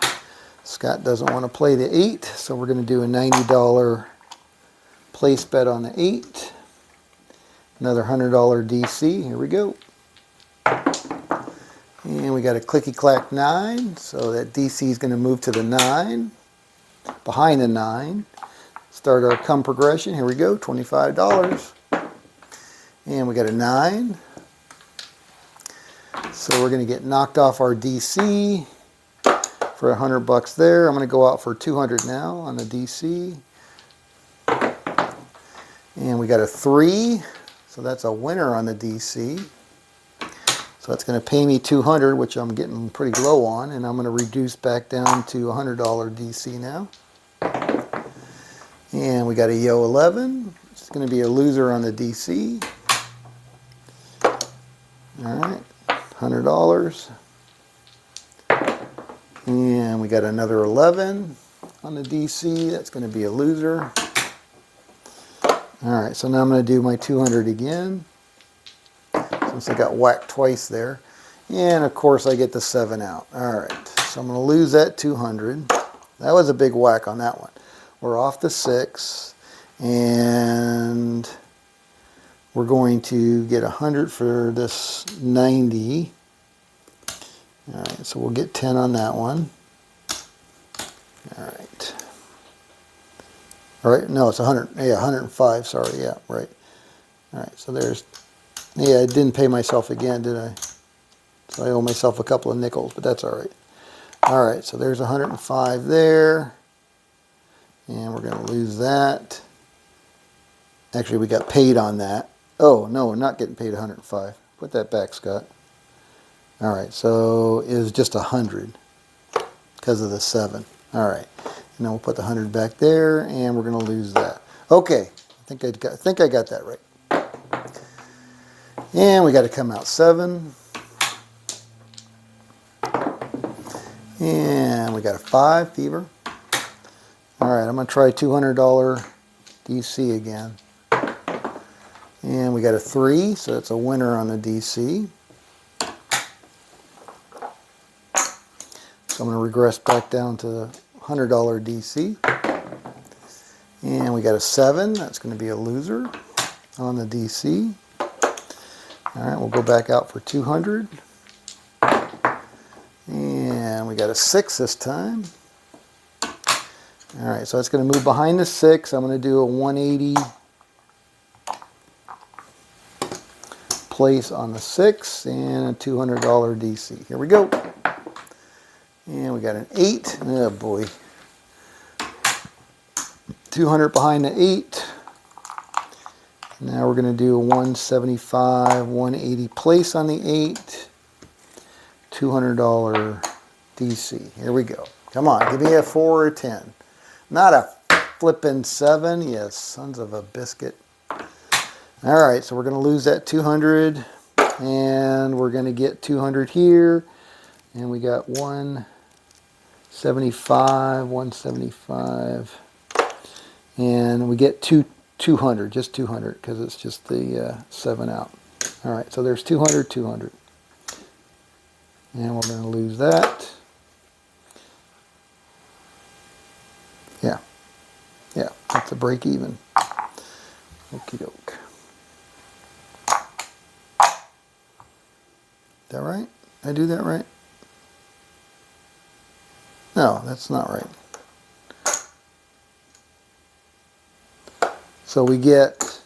Scott doesn't want to play the 8, so we're going to do a $90 place bet on the 8. Another $100 DC. Here we go. And we got a clicky-clack 9, so that DC is going to move to the 9, behind the 9. Start our come progression. Here we go, $25. And we got a 9. So we're going to get knocked off our DC. For $100 there. I'm going to go out for 200 now on the DC. And we got a 3. So that's a winner on the DC. So that's going to pay me 200, which I'm getting pretty low on. And I'm going to reduce back down to $100 DC now. And we got a Yo 11. It's going to be a loser on the DC. All right, $100. And we got another 11 on the DC. That's going to be a loser. All right, so now I'm going to do my 200 again, since I got whacked twice there. And of course I get the 7 out. All right, so I'm going to lose that 200. That was a big whack on that one. We're off the 6, and we're going to get 100 for this 90. All right, so we'll get 10 on that one. All right. All right, no, it's 100. Yeah, 105. Sorry, yeah, right. All right, so there's, yeah, I didn't pay myself again, did I? So I owe myself a couple of nickels, but that's all right. All right, so there's 105 there. And we're going to lose that. Actually, we got paid on that. Oh, no, we're not getting paid 105. Put that back, Scott. All right, so it was just 100 because of the 7. All right, and then we'll put the 100 back there, and we're going to lose that. Okay, I think I got that right. And we got to come out 7. And we got a 5, fever. All right, I'm going to try $200 DC again. And we got a 3, so that's a winner on the DC. So I'm going to regress back down to $100 DC. And we got a 7, that's going to be a loser on the DC. All right, we'll go back out for 200. And we got a 6 this time. All right, so it's going to move behind the 6. I'm going to do a 180 place on the 6 and a $200 DC. Here we go. And we got an 8. Oh boy. 200 behind the 8. Now we're going to do a 175, 180 place on the 8. $200 DC. Here we go. Come on, give me a 4 or a 10. Not a flippin' 7. Yes, sons of a biscuit. All right, so we're going to lose that 200, and we're going to get 200 here, and we got 175, 175, and we get 200, just 200, because it's just the 7 out. All right, so there's 200, 200. And we're going to lose that. Yeah, that's a break even. Okie doke. Is that right? Did I do that right? No, that's not right. So we get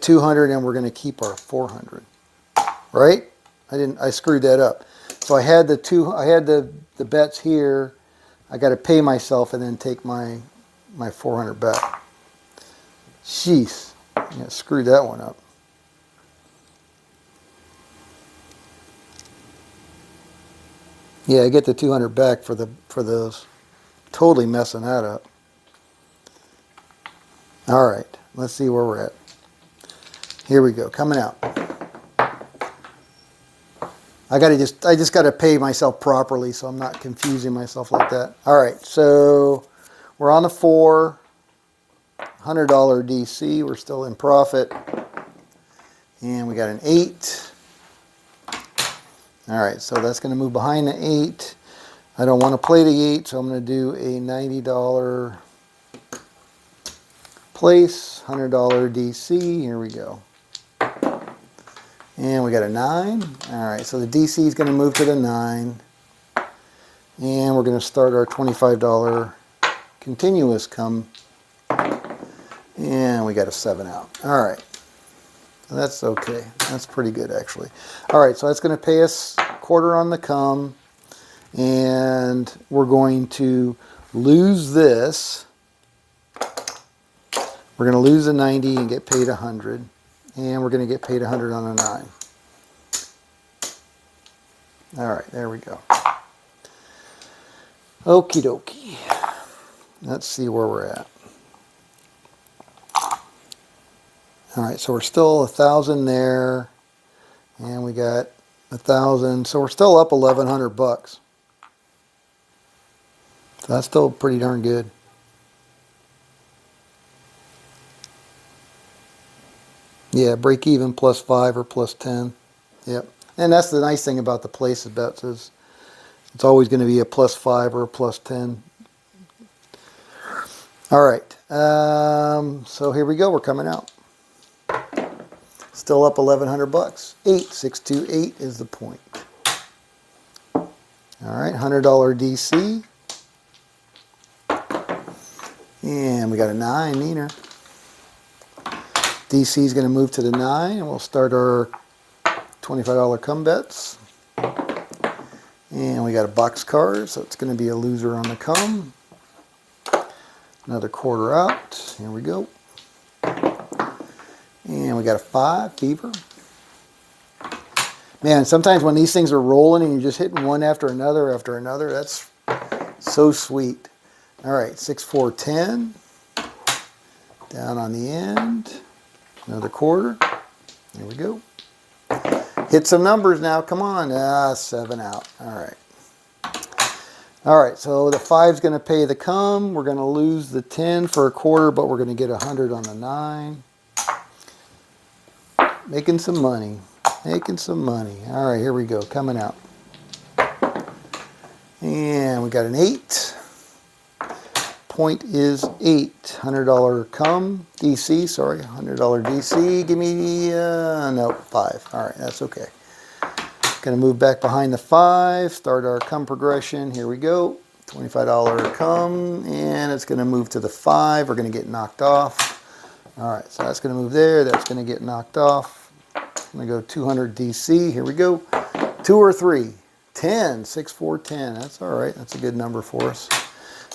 200, and we're going to keep our 400. Right? I screwed that up. So I had the bets here. I got to pay myself and then take my 400 back. Jeez, I screwed that one up. Yeah, I get the 200 back for those. Totally messing that up. All right, let's see where we're at. Here we go, coming out. I just got to pay myself properly, so I'm not confusing myself like that. All right, so we're on the 4, $100 DC. We're still in profit, and we got an 8. All right, so that's going to move behind the 8. I don't want to play the 8, so I'm going to do a $90 place, $100 DC. Here we go. And we got a 9. All right, so the DC is going to move to the 9. And we're going to start our $25 continuous come. And we got a 7 out. All right. So that's okay. That's pretty good, actually. All right, so that's going to pay us a quarter on the come. And we're going to lose this. We're going to lose a 90 and get paid 100. And we're going to get paid 100 on a 9. All right, there we go. Okie dokie. Let's see where we're at. All right, so we're still 1,000 there, and we got 1,000. So we're still up 1,100 bucks. So that's still pretty darn good. Yeah, break even plus 5 or plus 10. Yep. And that's the nice thing about the places bets is it's always going to be a plus 5 or a plus 10. All right. So here we go. We're coming out. Still up 1,100 bucks. 8628 is the point. All right, $100 DC. And we got a 9, Neener. DC is going to move to the 9, and we'll start our $25 come bets. And we got a box card, so it's going to be a loser on the come. Another quarter out. Here we go. And we got a 5, Beaver. Man, sometimes when these things are rolling and you're just hitting one after another, that's so sweet. All right, 6, 4, 10. Down on the end. Another quarter. There we go. Hit some numbers now. Come on. 7 out. All right. All right, so the 5's going to pay the come. We're going to lose the 10 for a quarter, but we're going to get 100 on the 9. Making some money. Making some money. All right, here we go. Coming out. And we got an 8. Point is 8. $100 come. DC, sorry. $100 DC. Give me, no, 5. All right, that's okay. Going to move back behind the 5. Start our come progression. Here we go. $25 come. And it's going to move to the 5. We're going to get knocked off. All right, so that's going to move there. That's going to get knocked off. I'm going to go 200 DC. Here we go. 2 or 3. 10. 6, 4, 10. That's all right. That's a good number for us.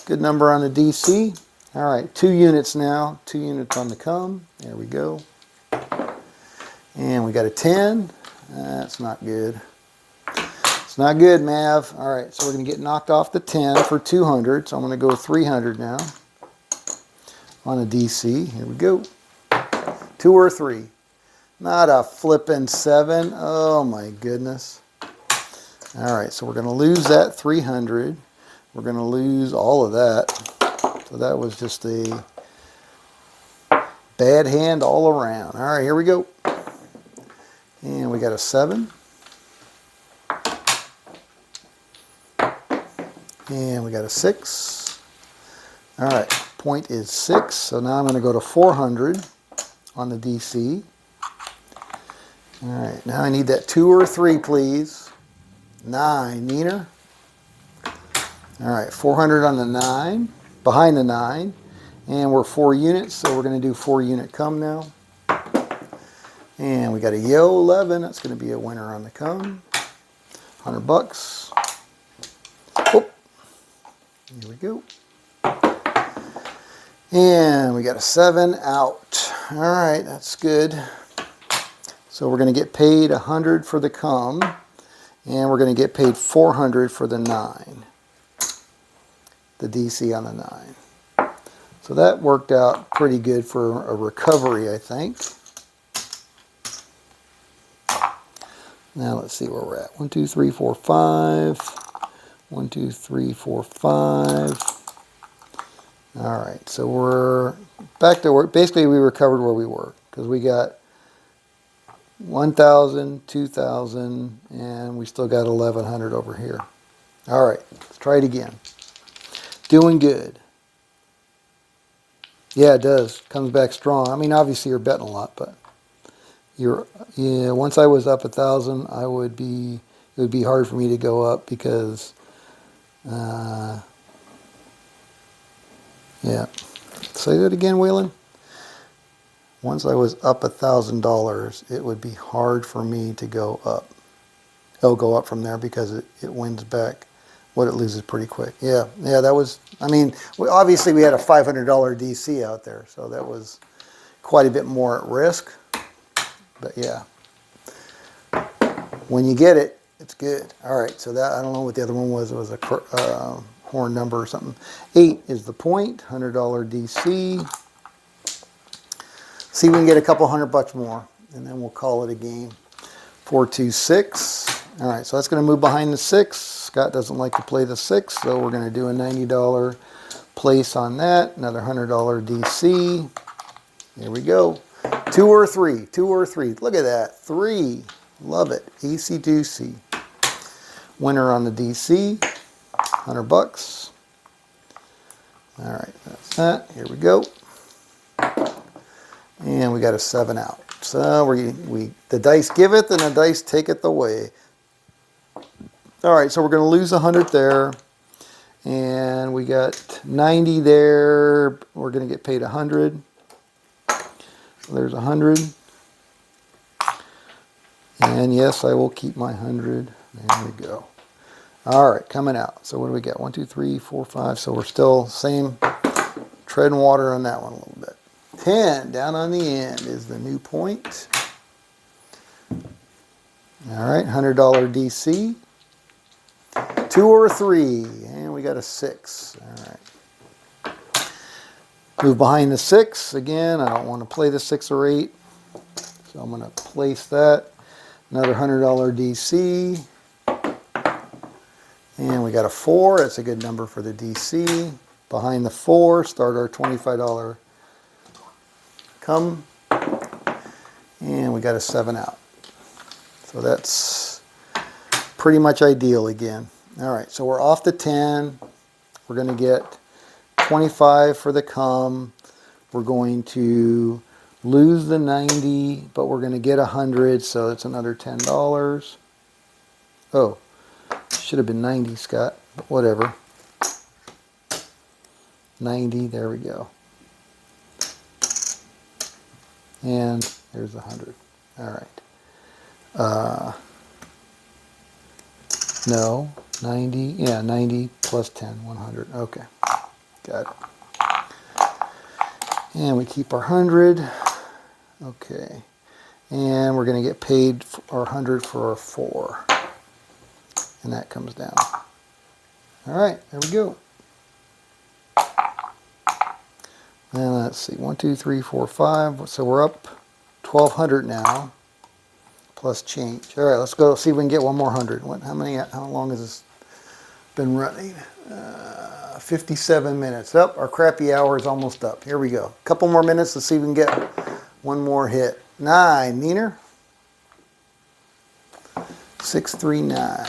Good number on the DC. All right, 2 units now. 2 units on the come. There we go. And we got a 10. That's not good. It's not good, Mav. All right, so we're going to get knocked off the 10 for 200. So I'm going to go 300 now on a DC. Here we go. 2 or 3. Not a flippin' 7. Oh, my goodness. All right, so we're going to lose that 300. We're going to lose all of that. So that was just a bad hand all around. All right, here we go. And we got a 7. And we got a 6. All right, point is 6. So now I'm going to go to 400 on the DC. All right, now I need that 2 or 3, please. 9, Neener. All right, 400 on the 9, behind the 9. And we're 4 units, so we're going to do 4 unit come now. And we got a Yo 11. That's going to be a winner on the come. $100. Oop. Here we go. And we got a 7 out. All right, that's good. So we're going to get paid 100 for the come, and we're going to get paid 400 for the 9. The DC on the 9. So that worked out pretty good for a recovery, I think. Now let's see where we're at. 1, 2, 3, 4, 5. 1, 2, 3, 4, 5. All right, so we're back to work. Basically, we recovered where we were because we got 1,000, 2,000, and we still got 1,100 over here. All right, let's try it again. Doing good. Yeah, it does. Comes back strong. I mean, obviously you're betting a lot, but once I was up 1,000, it would be hard for me to go up because yeah. Say that again, Waylon. Once I was up $1,000, it would be hard for me to go up. It'll go up from there because it wins back what it loses pretty quick. Yeah, that was, I mean, obviously we had a $500 DC out there, so that was quite a bit more at risk. But yeah, when you get it, it's good. All right, so that, I don't know what the other one was. It was a horn number or something. 8 is the point, $100 DC. See if we can get a couple $100 more, and then we'll call it a game. 4, 2, 6. All right, so that's going to move behind the 6. Scott doesn't like to play the 6, so we're going to do a $90 place on that. Another $100 DC. Here we go. 2 or 3. 2 or 3. Look at that. 3. Love it. Easy doocy. Winner on the DC. $100. All right, that's that. Here we go. And we got a 7 out. So the dice giveth and the dice taketh away. All right, so we're going to lose 100 there. And we got 90 there. We're going to get paid 100. So there's 100. And yes, I will keep my 100. There we go. All right, coming out. So what do we get? 1, 2, 3, 4, 5. So we're still same, treading water on that one a little bit. 10 down on the end is the new point. All right, $100 DC. 2 or 3, and we got a 6. All right. Move behind the 6 again. I don't want to play the 6 or 8, so I'm going to place that. Another $100 DC. And we got a 4. That's a good number for the DC. Behind the 4, start our $25 come. And we got a 7 out. So that's pretty much ideal again. All right, so we're off the 10. We're going to get 25 for the come. We're going to lose the 90, but we're going to get 100, so it's another $10. Oh, should have been 90, Scott, but whatever. 90, there we go. And there's 100. All right. No, 90, yeah, 90 plus 10, 100. Okay, got it. And we keep our 100. Okay, and we're going to get paid for our 100 for our 4. And that comes down. All right, there we go. And let's see, 1, 2, 3, 4, 5. So we're up 1,200 now, plus change. All right, let's go see if we can get one more 100. How long has this been running? 57 minutes. Up, our crappy hour is almost up. Here we go. A couple more minutes. Let's see if we can get one more hit. 9, Neener. 639.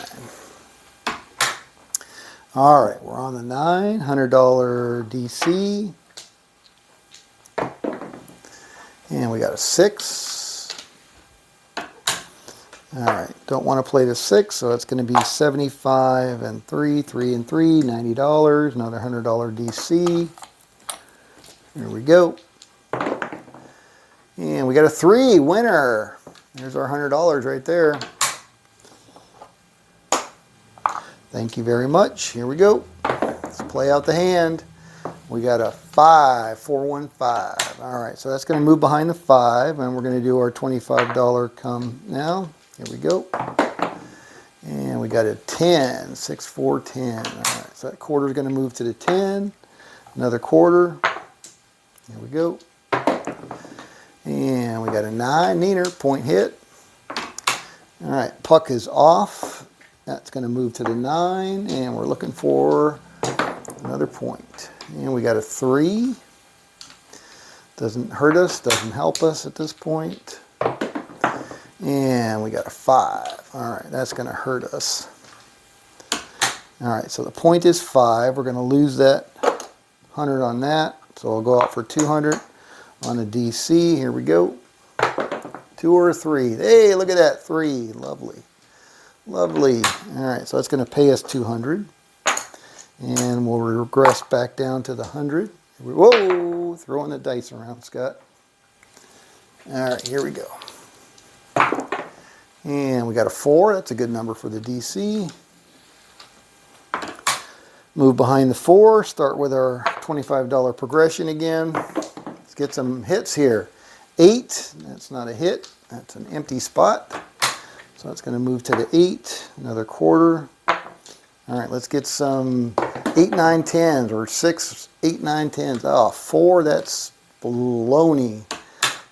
All right, we're on the 9, $100 DC. And we got a 6. All right, don't want to play the 6, so it's going to be 75 and 3, 3 and 3, $90, another $100 DC. Here we go. And we got a 3, winner. There's our $100 right there. Thank you very much. Here we go. Let's play out the hand. We got a 5, 4, 1, 5. All right, so that's going to move behind the 5, and we're going to do our $25 come now. Here we go. And we got a 10, 6, 4, 10. All right, so that quarter is going to move to the 10. Another quarter. Here we go. And we got a 9, Neener, point hit. All right, puck is off. That's going to move to the 9, and we're looking for another point. And we got a 3. Doesn't hurt us, doesn't help us at this point. And we got a 5. All right, that's going to hurt us. All right, so the point is 5. We're going to lose that 100 on that. So we'll go out for 200 on a DC. Here we go. 2 or 3. Hey, look at that, 3. Lovely. Lovely. All right, so that's going to pay us 200. And we'll regress back down to the 100. Whoa, throwing the dice around, Scott. All right, here we go. And we got a 4. That's a good number for the DC. Move behind the 4. Start with our $25 progression again. Let's get some hits here. 8. That's not a hit. That's an empty spot. So that's going to move to the 8. Another quarter. All right, let's get some 8, 9, 10s or 6, 8, 9, 10s. Oh, 4, that's baloney.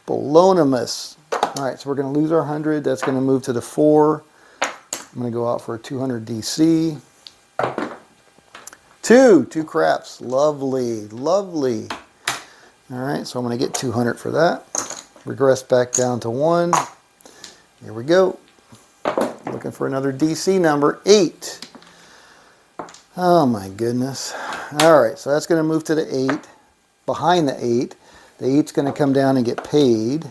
Balonimus. All right, so we're going to lose our 100. That's going to move to the 4. I'm going to go out for a 200 DC. 2 craps. Lovely, lovely. All right, so I'm going to get 200 for that. Regress back down to 1. Here we go. Looking for another DC number, 8. Oh my goodness. All right, so that's going to move to the 8. Behind the 8. The 8's going to come down and get paid.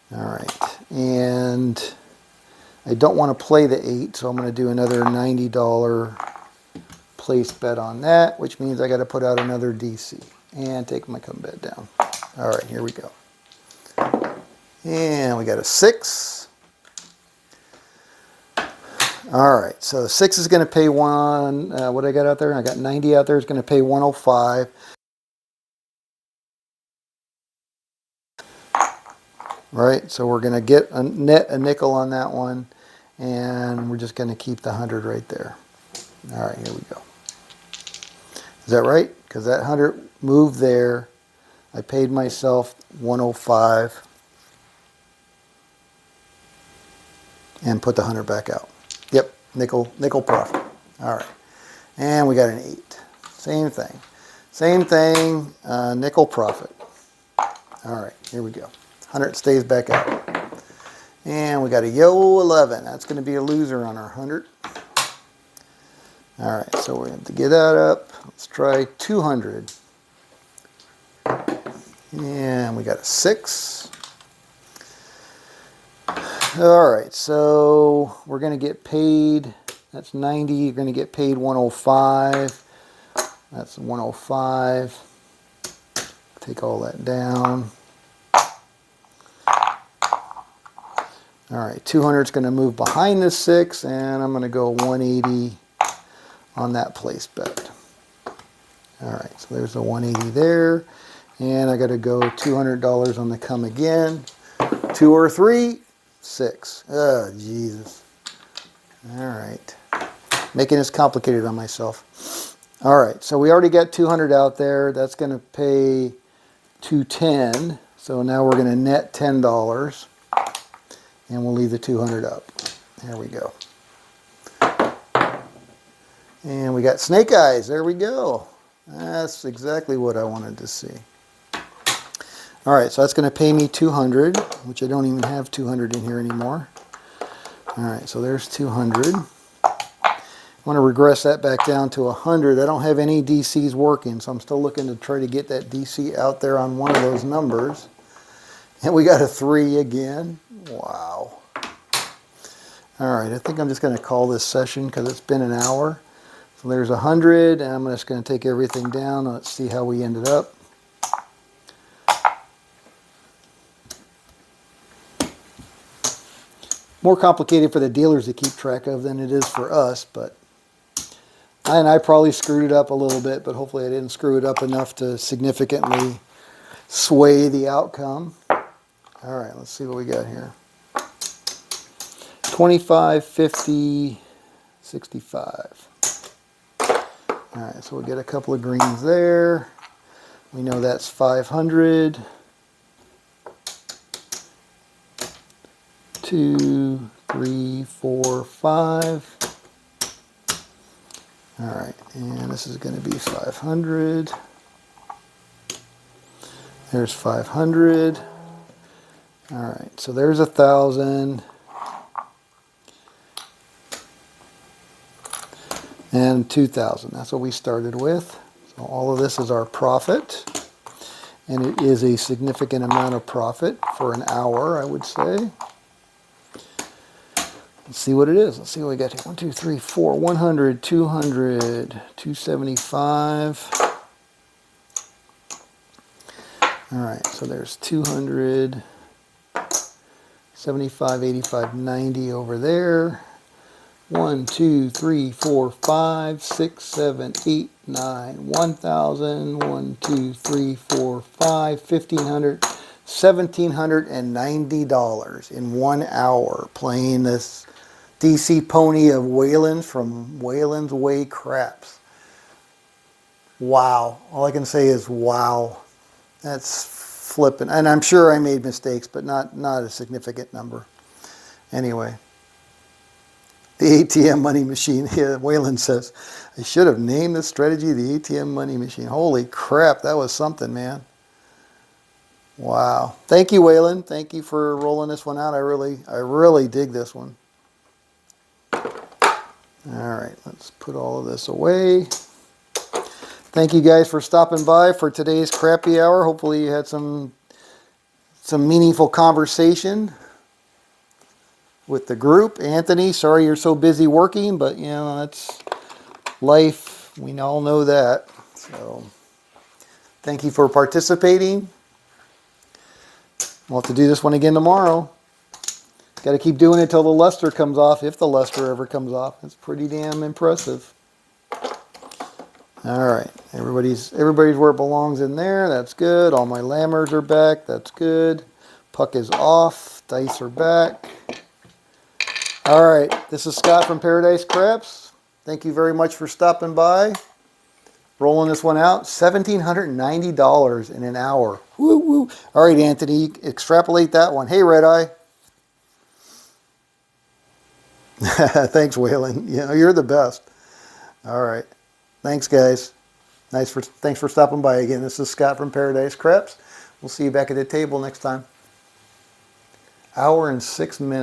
All right, and I don't want to play the 8, so I'm going to do another $90 place bet on that, which means I got to put out another DC and take my come bet down. All right, here we go. And we got a 6. All right, so the 6 is going to pay what I got out there? I got 90 out there. It's going to pay 105. Right, so we're going to get a net a nickel on that one, and we're just going to keep the 100 right there. All right, here we go. Is that right? Because that 100 moved there. I paid myself 105 and put the 100 back out. Yep, nickel profit. All right, and we got an 8. Same thing, nickel profit. All right, here we go. 100 stays back out. And we got a yo 11. That's going to be a loser on our 100. All right, so we have to get that up. Let's try 200. And we got a 6. All right, so we're going to get paid. That's 90. You're going to get paid 105. That's 105. Take all that down. All right, 200 is going to move behind the 6, and I'm going to go 180 on that place bet. All right, so there's the 180 there, and I got to go $200 on the come again. 2 or 3, 6. Oh, Jesus. All right, making this complicated on myself. All right, so we already got 200 out there. That's going to pay 210. So now we're going to net $10. And we'll leave the 200 up. There we go. And we got snake eyes. There we go. That's exactly what I wanted to see. All right, so that's going to pay me 200, which I don't even have 200 in here anymore. All right, so there's 200. I want to regress that back down to 100. I don't have any DCs working, so I'm still looking to try to get that DC out there on one of those numbers. And we got a 3 again. Wow. All right, I think I'm just going to call this session because it's been an hour. So there's 100, and I'm just going to take everything down. Let's see how we ended up. More complicated for the dealers to keep track of than it is for us, but I probably screwed it up a little bit, but hopefully I didn't screw it up enough to significantly sway the outcome. All right, let's see what we got here. 25, 50, 65. All right, so we'll get a couple of greens there. We know that's 500. 2, 3, 4, 5. All right, and this is going to be 500. There's 500. All right, so there's 1,000. And 2,000. That's what we started with. So all of this is our profit. And it is a significant amount of profit for an hour, I would say. Let's see what it is. Let's see what we got here. 1, 2, 3, 4, 100, 200, 275. All right, so there's 200, 75, 85, 90 over there. 1, 2, 3, 4, 5, 6, 7, 8, 9, 1,000, 1, 2, 3, 4, 5, 1,500, $1,790 in 1 hour playing this DC pony of Wayland's from Wayland's Way Craps. Wow. All I can say is wow. That's flipping. And I'm sure I made mistakes, but not a significant number. Anyway. The ATM money machine. Yeah, Wayland says, I should have named this strategy the ATM money machine. Holy crap, that was something, man. Wow. Thank you, Wayland. Thank you for rolling this one out. I really dig this one. All right, let's put all of this away. Thank you guys for stopping by for today's crappy hour. Hopefully you had some meaningful conversation with the group. Anthony, sorry you're so busy working, but you know, that's life We all know that. So thank you for participating. We'll have to do this one again tomorrow. Got to keep doing it till the luster comes off, if the luster ever comes off. It's pretty damn impressive. All right, everybody's where it belongs in there. That's good. All my lammers are back. That's good. Puck is off. Dice are back. All right, this is Scott from Paradise Craps. Thank you very much for stopping by. Rolling this one out, $1,790 in an hour. Woo woo! All right, Anthony, extrapolate that one. Hey, Red Eye. Thanks, Waylon. You know, you're the best. All right. Thanks, guys. Thanks for stopping by again. This is Scott from Paradise Craps. We'll see you back at the table next time. Hour and 6 minutes.